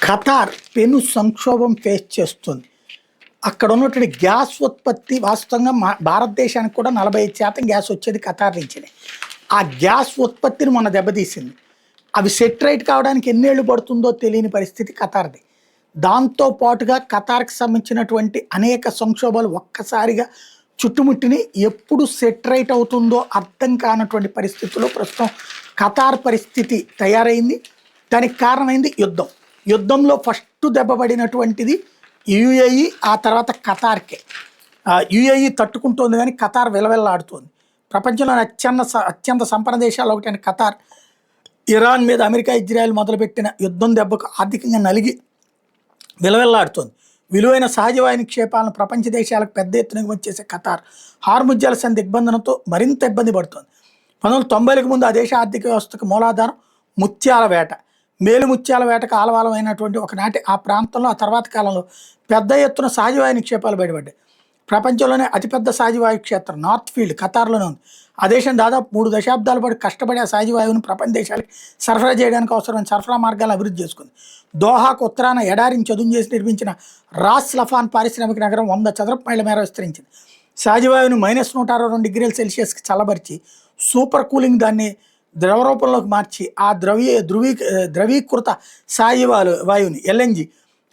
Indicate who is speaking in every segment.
Speaker 1: Qatar పెను సంక్షోభం face చేస్తుంది. అక్కడ ఉన్నటువంటి గ్యాస్ ఉత్పత్తి వాస్తవంగా భారతదేశానికి కూడా 45% గ్యాస్ వచ్చేది ఖతార్ నుంచినే. ఆ గ్యాస్ ఉత్పత్తిని మొన్న దెబ్బతీసింది. అవి సెటరైట్ కావడానికి ఎన్నేళ్ళు పడుతుందో తెలియని పరిస్థితి ఖతార్ది. దాంతో పాటుగా ఖతార్కి సంబంధించినటువంటి అనేక సంక్షోభాలు ఒక్కసారిగా చుట్టుముట్టిని. ఎప్పుడు సెటరైట్ అవుతుందో అర్థం కానటువంటి పరిస్థితుల్లో ప్రస్తుతం ఖతార్ పరిస్థితి తయారైంది. దానికి కారణమైంది యుద్ధం. యుద్ధంలో ఫస్ట్ దెబ్బపడినటువంటిది యుఏఈ, ఆ తర్వాత ఖతార్కే. యుఏఈ తట్టుకుంటోంది కానీ ఖతార్ విలవిల్లాడుతోంది. ప్రపంచంలోని అత్యంత సంపన్న దేశాలు ఒకటైన ఖతార్ ఇరాన్ మీద అమెరికా ఇజ్రాయెల్ మొదలుపెట్టిన యుద్ధం దెబ్బకు ఆర్థికంగా నలిగి విలవిల్లాడుతోంది. విలువైన సహజవాయు నిక్షేపాలను ప్రపంచ దేశాలకు పెద్ద ఎత్తున ఎగుమతి చేసే ఖతార్ హార్ముజ్ జలసంధి దిగ్బంధనంతో మరింత ఇబ్బంది పడుతోంది. 1990లకు ముందు ఆ దేశ ఆర్థిక వ్యవస్థకు మూలాధారం ముత్యాల వేట. మేలు ముత్యాల వేటకు ఆలవాలమైనటువంటి ఒకనాటి ఆ ప్రాంతంలో ఆ తర్వాత కాలంలో పెద్ద ఎత్తున సహజవాయు నిక్షేపాలు బయటపడ్డాయి. ప్రపంచంలోనే అతిపెద్ద సహజవాయు క్షేత్రం నార్త్ ఫీల్డ్ ఖతార్లోనే ఉంది. ఆ దేశం దాదాపు 3 దశాబ్దాల పాటు కష్టపడి ఆ సహజవాయువును ప్రపంచ దేశాలకు సరఫరా చేయడానికి అవసరమైన సరఫరా మార్గాలను అభివృద్ధి చేసుకుంది. దోహాకు ఉత్తరాన ఎడారిని చదును చేసి నిర్మించిన రాస్ లఫాన్ పారిశ్రామిక నగరం 100 చదరపు మైళ్ళ మేర విస్తరించింది. సహజవాయువును -162 డిగ్రీల సెల్సియస్కి చల్లబరిచి సూపర్ కూలింగ్ దాన్ని ద్రవ రూపంలోకి మార్చి ఆ ద్రవీకృత వాయువుని ఎల్ఎన్జి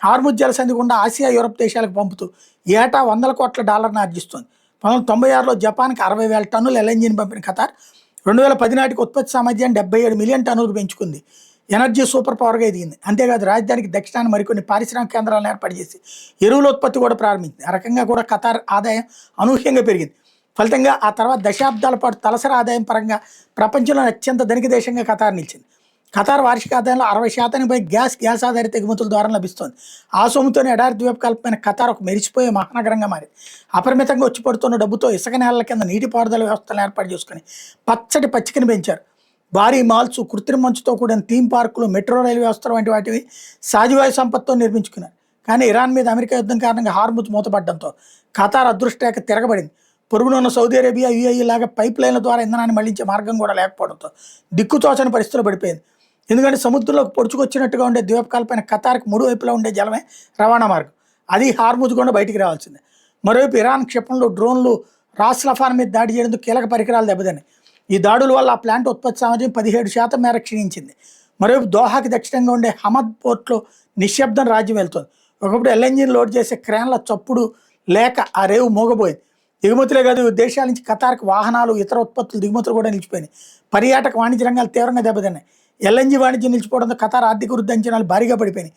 Speaker 1: హార్ముజ్ జలసంధి గుండా ఆసియా, యూరప్ దేశాలకు పంపుతూ ఏటా $100 కోట్ల ఆర్జిస్తోంది. 1996లో జపాన్కి 60,000 టన్నుల ఎల్ఎన్జీని పంపిన ఖతార్ 2010 నాటికి ఉత్పత్తి సామర్థ్యాన్ని 77 మిలియన్ టన్నులకు పెంచుకుంది. ఎనర్జీ సూపర్ పవర్గా ఎదిగింది. అంతేకాదు రాజధానికి దక్షిణాన్ని మరికొన్ని పారిశ్రామిక కేంద్రాలను ఏర్పాటు చేసి ఎరువుల ఉత్పత్తి కూడా ప్రారంభించింది. ఆ రకంగా కూడా ఖతార్ ఆదాయం అనూహ్యంగా పెరిగింది. ఫలితంగా ఆ తర్వాత దశాబ్దాల పాటు తలసరి ఆదాయం పరంగా ప్రపంచంలోని అత్యంత ధనిక దేశంగా ఖతార్ నిలిచింది. ఖతార్ వార్షిక ఆదాయంలో 60% పై గ్యాస్ ఆధారిత ఎగుమతుల ద్వారా లభిస్తోంది. ఆ సొమ్ముతోనే ఎడారి ద్వీపకల్పమైన ఖతార్ ఒక మెరిసిపోయే మహానగరంగా మారింది. అపరిమితంగా వచ్చి పడుతున్న డబ్బుతో ఇసుక నేలల కింద నీటిపారుదల వ్యవస్థలను ఏర్పాటు చేసుకుని పచ్చటి పచ్చికని పెంచారు. భారీ మాల్స్, కృత్రిమ మంచుతో కూడిన థీమ్ పార్కులు, మెట్రో రైలు వ్యవస్థలు వంటి వాటివి సహజవాయు సంపత్తో నిర్మించుకున్నారు. కానీ ఇరాన్ మీద అమెరికా యుద్ధం కారణంగా హార్ముజ్ మూతపడడంతో ఖతార్ అదృష్టరేఖ తిరగబడింది. పొరుగున ఉన్న సౌదీ అరేబియా, యుఏఈ లాగా పైప్ లైన్ల ద్వారా ఇంధనాన్ని మళ్లించే మార్గం కూడా లేకపోవడంతో దిక్కుతోచని పరిస్థితులు పడిపోయింది. ఎందుకంటే సముద్రంలోకి పొడుచుకొచ్చినట్టుగా ఉండే ద్వీపకల్పైన ఖతార్కి 3 వైపులా ఉండే జలమే రవాణా మార్గం. అది హార్ముజ్ గుండా బయటికి రావాల్సిందే. మరోవైపు ఇరాన్ క్షిపణులు, డ్రోన్లు రాస్ లఫాన్ మీద దాడి చేయడంతో కీలక పరికరాలు దెబ్బతిన్నాయి. ఈ దాడుల వల్ల ఆ ప్లాంట్ ఉత్పత్తి సామర్థ్యం 17% మేర క్షీణించింది. మరోవైపు దోహాకి దక్షిణంగా ఉండే హమద్ పోర్ట్లో నిశ్శబ్దం రాజ్యం వెళ్తుంది. ఒకప్పుడు ఎల్ఎన్జీని లోడ్ చేసే క్రేన్ల చప్పుడు లేక ఆ రేవు మోగబోయింది. ఎగుమతులే కాదు, దేశాల నుంచి ఖతార్కి వాహనాలు, ఇతర ఉత్పత్తులు దిగుమతులు కూడా నిలిచిపోయినాయి. పర్యాటక వాణిజ్య రంగాలు తీవ్రంగా దెబ్బతిన్నాయి. ఎల్ఎన్జీ వాణిజ్యం నిలిచిపోవడంతో ఖతార్ ఆర్థిక వృద్ధి అంచనాలు భారీగా పడిపోయినాయి.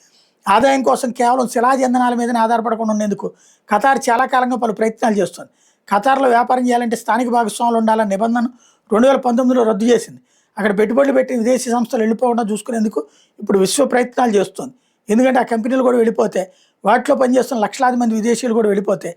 Speaker 1: ఆదాయం కోసం కేవలం శిలాజ ఇంధనాల మీదనే ఆధారపడకుండా ఉండేందుకు ఖతార్ చాలా కాలంగా పలు ప్రయత్నాలు చేస్తుంది. ఖతార్లో వ్యాపారం చేయాలంటే స్థానిక భాగస్వాములు ఉండాలన్న నిబంధనను 2019లో రద్దు చేసింది. అక్కడ పెట్టుబడులు పెట్టిన విదేశీ సంస్థలు వెళ్ళిపోవడం చూసుకునేందుకు ఇప్పుడు విశ్వ ప్రయత్నాలు చేస్తుంది. ఎందుకంటే ఆ కంపెనీలు కూడా వెళ్ళిపోతే, వాటిలో పనిచేస్తున్న లక్షలాది మంది విదేశీయులు కూడా వెళ్ళిపోతే